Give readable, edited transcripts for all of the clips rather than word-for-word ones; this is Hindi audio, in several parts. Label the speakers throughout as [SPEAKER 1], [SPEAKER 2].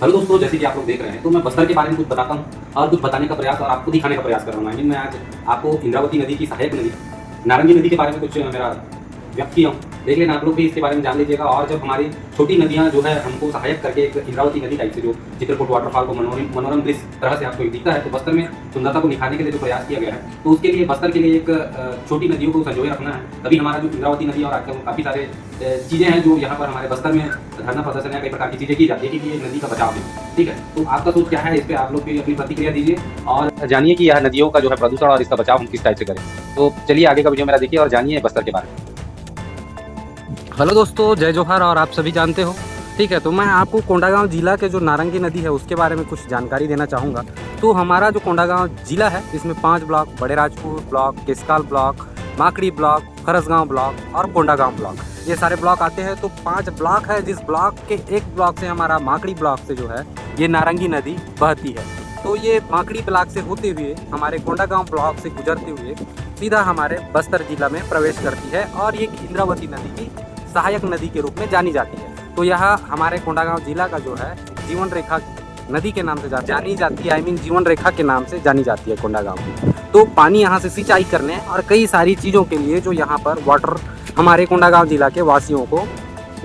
[SPEAKER 1] हेलो दोस्तों, जैसे कि आप लोग देख रहे हैं तो मैं बस्तर के बारे में कुछ बताता हूँ और कुछ बताने का प्रयास और आपको दिखाने का प्रयास कर रहा हूँ। मैं आज आपको इंद्रावती नदी की सहायक नदी नारंगी नदी के बारे में कुछ मेरा व्यक्त किया हूँ। देख लेना आप लोग भी इसके बारे में जान लीजिएगा। और जब हमारी छोटी नदियाँ जो है हमको सहायक करके एक इंद्रावती नदी टाइप से जो चित्रकूट वाटरफॉल को मनोरम दृश्य तरह से आपको दिखता है, तो बस्तर में सुंदरता को निखारने के लिए जो प्रयास किया गया है, तो उसके लिए बस्तर के लिए एक छोटी नदियों को संजोए रखना है। तभी हमारा जो इंद्रावती नदी और काफ़ी सारे चीज़ें हैं जो यहाँ पर हमारे बस्तर में धरना प्रदर्शन है, कई प्रकार की चीज़ें की जाती है कि ये नदी का बचाव है। ठीक है, तो आपका सोच क्या है इस पर, आप लोग भी अपनी प्रतिक्रिया दीजिए और जानिए कि यह नदियों का जो है प्रदूषण और इसका बचाव हम किस टाइप से करें। तो चलिए आगे का वीडियो मेरा देखिए और जानिए बस्तर के बारे में।
[SPEAKER 2] हेलो दोस्तों, जय जोहार। और आप सभी जानते हो, ठीक है, तो मैं आपको कोंडागांव जिला के जो नारंगी नदी है उसके बारे में कुछ जानकारी देना चाहूँगा। तो हमारा जो कोंडागांव जिला है इसमें 5 ब्लॉक, बड़े राजपुर ब्लॉक, केसकाल ब्लॉक, माकड़ी ब्लॉक, खरसगांव ब्लॉक और कोंडागांव ब्लॉक, ये सारे ब्लॉक आते हैं। तो 5 ब्लॉक है, जिस ब्लॉक के एक ब्लॉक से हमारा माकड़ी ब्लॉक से जो है ये नारंगी नदी बहती है। तो ये माकड़ी ब्लॉक से होते हुए हमारे कोंडागांव ब्लॉक से गुजरते हुए सीधा हमारे बस्तर जिला में प्रवेश करती है और ये इंद्रावती नदी की सहायक नदी के रूप में जानी जाती है। तो यह हमारे कोंडागांव जिला का जो है जीवन रेखा नदी के नाम से जानी जाती है, जीवन रेखा के नाम से जानी जाती है कोंडागांव की। तो पानी यहाँ से सिंचाई करने और कई सारी चीज़ों के लिए जो यहाँ पर वाटर हमारे कोंडागांव जिला के वासियों को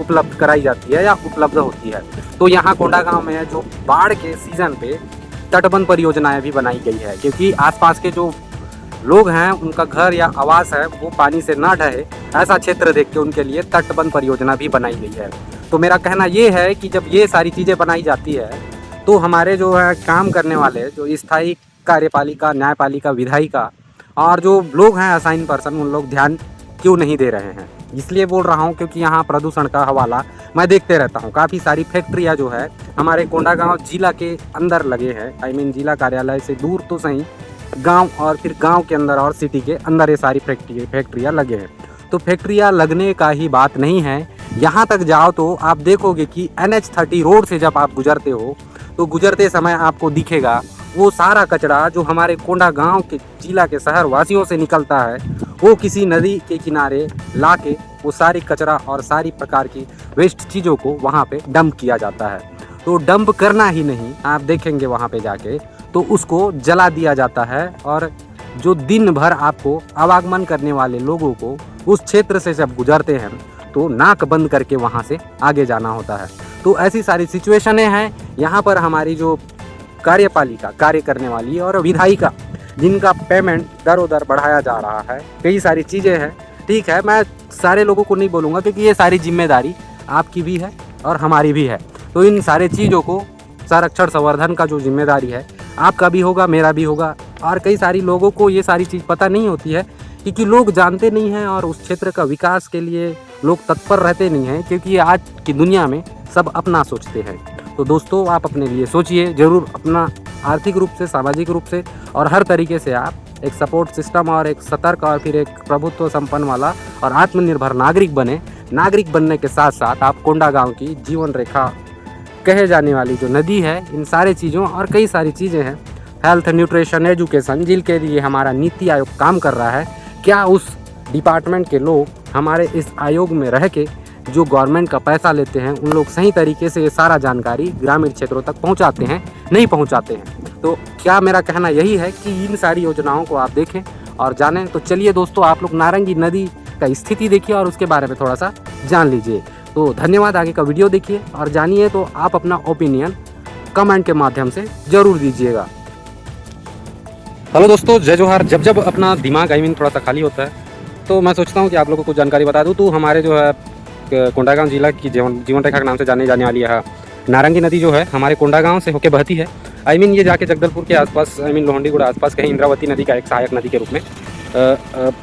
[SPEAKER 2] उपलब्ध कराई जाती है या उपलब्ध होती है। तो यहाँ कोंडागांव में जो बाढ़ के सीजन पे तटबंध परियोजनाएं भी बनाई गई है, क्योंकि आसपास के जो लोग हैं उनका घर या आवास है वो पानी से ना ढहे, ऐसा क्षेत्र देख के उनके लिए तटबंध परियोजना भी बनाई गई है। तो मेरा कहना ये है कि जब ये सारी चीज़ें बनाई जाती है तो हमारे जो है काम करने वाले जो स्थायी कार्यपालिका, न्यायपालिका, विधायिका और जो लोग हैं असाइन पर्सन, उन लोग ध्यान क्यों नहीं दे रहे हैं। इसलिए बोल रहा हूँ क्योंकि यहाँ प्रदूषण का हवाला मैं देखते रहता हूँ। काफ़ी सारी फैक्ट्रियाँ जो है हमारे कोंडागांव जिला के अंदर लगे हैं, जिला कार्यालय से दूर तो सही, गांव और फिर गांव के अंदर और सिटी के अंदर ये सारी फैक्ट्रियाँ लगे हैं। तो फैक्ट्रियाँ लगने का ही बात नहीं है, यहाँ तक जाओ तो आप देखोगे कि NH30 रोड से जब आप गुजरते हो तो गुजरते समय आपको दिखेगा वो सारा कचरा जो हमारे कोंडागांव के जिला के शहर वासियों से निकलता है, वो किसी नदी के किनारे ला के वो सारी कचरा और सारी प्रकार की वेस्ट चीज़ों को वहाँ पे डंप किया जाता है। तो डंप करना ही नहीं, आप देखेंगे वहाँ पे जाके तो उसको जला दिया जाता है। और जो दिन भर आपको आवागमन करने वाले लोगों को उस क्षेत्र से जब गुजरते हैं तो नाक बंद करके वहाँ से आगे जाना होता है। तो ऐसी सारी सिचुएशनें हैं यहाँ पर। हमारी जो कार्यपालिका, कार्य करने वाली और विधायिका, जिनका पेमेंट दर दर बढ़ाया जा रहा है, कई सारी चीज़ें हैं। ठीक है, मैं सारे लोगों को नहीं बोलूँगा क्योंकि ये सारी जिम्मेदारी आपकी भी है और हमारी भी है। तो इन सारे चीज़ों को संरक्षण संवर्धन का जो जिम्मेदारी है आपका भी होगा, मेरा भी होगा। और कई सारी लोगों को ये सारी चीज़ पता नहीं होती है क्योंकि लोग जानते नहीं हैं और उस क्षेत्र का विकास के लिए लोग तत्पर रहते नहीं हैं, क्योंकि आज की दुनिया में सब अपना सोचते हैं। तो दोस्तों, आप अपने लिए सोचिए ज़रूर, अपना आर्थिक रूप से, सामाजिक रूप से और हर तरीके से आप एक सपोर्ट सिस्टम और एक सतर्क और फिर एक प्रभुत्व संपन्न वाला और आत्मनिर्भर नागरिक बने। नागरिक बनने के साथ साथ आप कोंडागांव की जीवन रेखा कहे जाने वाली जो नदी है, इन सारे चीज़ों और कई सारी चीज़ें हैं, हेल्थ, न्यूट्रिशन, एजुकेशन, जिनके लिए हमारा नीति आयोग काम कर रहा है, क्या उस डिपार्टमेंट के लोग हमारे इस आयोग में रह के जो गवर्नमेंट का पैसा लेते हैं उन लोग सही तरीके से ये सारा जानकारी ग्रामीण क्षेत्रों तक पहुंचाते हैं, नहीं पहुंचाते हैं। तो क्या मेरा कहना यही है कि इन सारी योजनाओं को आप देखें और जानें। तो चलिए दोस्तों, आप लोग नारंगी नदी का स्थिति देखिए और उसके बारे में थोड़ा सा जान लीजिए। तो धन्यवाद, आगे का वीडियो देखिए और जानिए। तो आप अपना ओपिनियन कमेंट के माध्यम से ज़रूर दीजिएगा। हेलो दोस्तों, जय जोहार। जब अपना दिमाग थोड़ा सा खाली होता है तो मैं सोचता हूँ कि आप लोगों को जानकारी बता दूँ। तो हमारे जो है कोंडागांव जिला की जीवन रेखा के नाम से जाने वाली यह नारंगी नदी जो है हमारे कोंडागांव से होकर बहती है। ये जाके जगदलपुर के आसपास, लोहंडीगुड़ आसपास कहीं इंद्रावती नदी का एक सहायक नदी के रूप में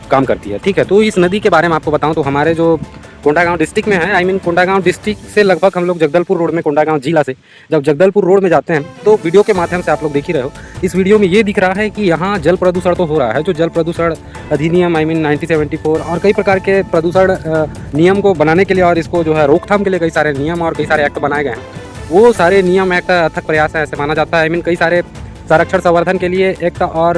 [SPEAKER 2] काम करती है। ठीक है, तो इस नदी के बारे में आपको बताऊं तो हमारे जो कोंडागांव डिस्ट्रिक्ट में है, कोंडागांव डिस्ट्रिक्ट से लगभग हम लोग जगदलपुर रोड में, कोंडागांव जिला से जब जगदलपुर रोड में जाते हैं तो वीडियो के माध्यम से आप लोग देख ही रहे हो, इस वीडियो में ये दिख रहा है कि यहाँ जल प्रदूषण तो हो रहा है। जो जल प्रदूषण अधिनियम 1974 और कई प्रकार के प्रदूषण नियम को बनाने के लिए और इसको जो है रोकथाम के लिए कई सारे नियम और कई सारे एक्ट बनाए गए हैं। वो सारे नियम, एक्ट, अथक प्रयास है ऐसे माना जाता है। कई सारे संरक्षण संवर्धन के लिए एक्ट और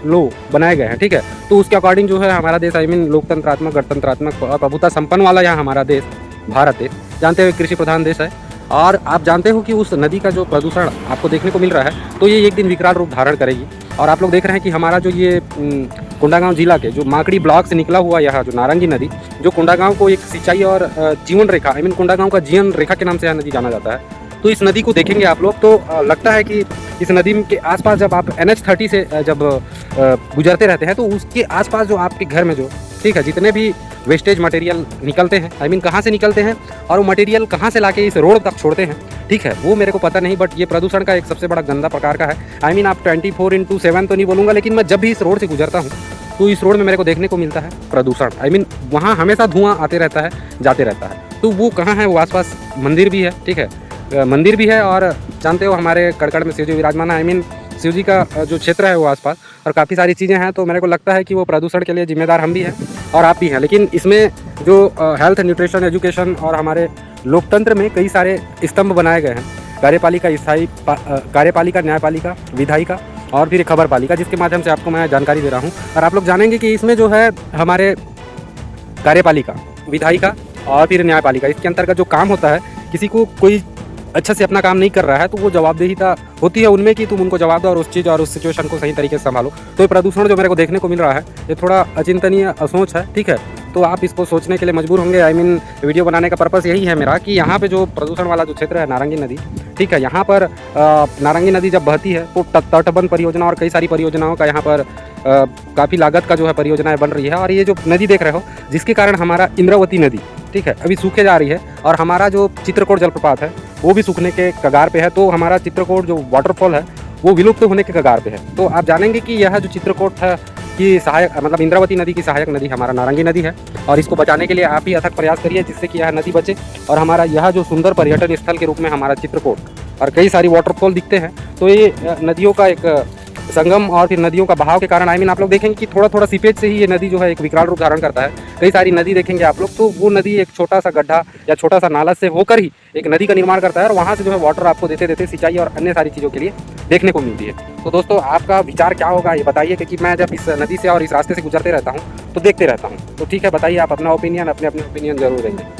[SPEAKER 2] लॉ बनाए गए हैं। ठीक है, तो उसके अकॉर्डिंग जो है हमारा देश लोकतंत्रात्मक, गणतंत्रात्मक और प्रभुता संपन्न वाला यहाँ हमारा देश भारत देश, जानते हुए कृषि प्रधान देश है। और आप जानते हो कि उस नदी का जो प्रदूषण आपको देखने को मिल रहा है तो ये एक दिन विकराल रूप धारण करेगी। और आप लोग देख रहे हैं कि हमारा जो ये कोंडागांव जिला के जो माकड़ी ब्लॉक से निकला हुआ यह जो नारंगी नदी, जो कोंडागांव को एक सिंचाई और जीवन रेखा कोंडागांव का जीवन रेखा के नाम से यह नदी जाना जाता है। तो इस नदी को देखेंगे आप लोग तो लगता है कि इस नदी के आसपास जब आप NH30 से जब गुजरते रहते हैं तो उसके आसपास जो आपके घर में जो ठीक है जितने भी वेस्टेज मटेरियल निकलते हैं कहाँ से निकलते हैं और वो मटेरियल कहाँ से लाके इस रोड तक छोड़ते हैं, ठीक है, वो मेरे को पता नहीं, बट ये प्रदूषण का एक सबसे बड़ा गंदा प्रकार का है। आप 24/7 तो नहीं बोलूँगा, लेकिन मैं जब भी इस रोड से गुजरता हूँ तो इस रोड में मेरे को देखने को मिलता है प्रदूषण। वहाँ हमेशा धुआं आते रहता है, जाते रहता है। तो वो कहाँ है, वो आसपास मंदिर भी है, ठीक है, मंदिर भी है और जानते हो हमारे कड़कड़ में शिव जी विराजमान है। शिव जी का जो क्षेत्र है वो आसपास और काफ़ी सारी चीज़ें हैं। तो मेरे को लगता है कि वो प्रदूषण के लिए जिम्मेदार हम भी हैं और आप भी हैं। लेकिन इसमें जो हेल्थ, न्यूट्रिशन, एजुकेशन और हमारे लोकतंत्र में कई सारे स्तंभ बनाए गए हैं, कार्यपालिका, कार्यपालिका, न्यायपालिका, विधायिका और फिर खबर पालिका, जिसके माध्यम से आपको मैं जानकारी दे रहा हूँ। और आप लोग जानेंगे कि इसमें जो है हमारे कार्यपालिका, विधायिका और फिर न्यायपालिका, इसके अंतर्गत जो काम होता है, किसी को कोई अच्छा से अपना काम नहीं कर रहा है तो वो जवाबदेहिता होती है उनमें कि तुम उनको जवाब दो और उस चीज़ और उस सिचुएशन को सही तरीके से संभालो। तो ये प्रदूषण जो मेरे को देखने को मिल रहा है ये थोड़ा अचिंतनीय सोच है, ठीक है। तो आप इसको सोचने के लिए मजबूर होंगे। वीडियो बनाने का पर्पस यही है मेरा कि यहाँ पे जो प्रदूषण वाला जो क्षेत्र है नारंगी नदी, ठीक है, यहाँ पर नारंगी नदी जब बहती है तो तटबंध परियोजना और कई सारी परियोजनाओं का यहाँ पर काफ़ी लागत का जो है परियोजनाएं बन रही है। और ये जो नदी देख रहे हो जिसके कारण हमारा इंद्रावती नदी, ठीक है, अभी सूखे जा रही है और हमारा जो चित्रकोट जलप्रपात है वो भी सूखने के कगार पे है। तो हमारा चित्रकोट जो वाटरफॉल है वो विलुप्त होने के कगार पे है। तो आप जानेंगे कि यह जो चित्रकोट है की सहायक इंद्रावती नदी की सहायक नदी हमारा नारंगी नदी है और इसको बचाने के लिए आप ही अथक प्रयास करिए जिससे कि यह नदी बचे और हमारा यह जो सुंदर पर्यटन स्थल के रूप में हमारा चित्रकोट और कई सारी वाटरफॉल दिखते हैं। तो ये नदियों का एक संगम और फिर नदियों का बहाव के कारण आप लोग देखेंगे कि थोड़ा थोड़ा सीपेज से ही ये नदी जो है एक विकराल रूप धारण करता है। कई सारी नदी देखेंगे आप लोग तो वो नदी एक छोटा सा गड्ढा या छोटा सा नाला से होकर ही एक नदी का निर्माण करता है और वहाँ से जो है वाटर आपको देते देते सिंचाई और अन्य सारी चीज़ों के लिए देखने को मिलती है। तो दोस्तों आपका विचार क्या होगा ये बताइए, क्योंकि मैं जब इस नदी से और इस रास्ते से गुजरते रहता हूँ तो देखते रहता हूँ। तो ठीक है, बताइए आप अपना ओपिनियन, अपने ओपिनियन जरूर देंगे।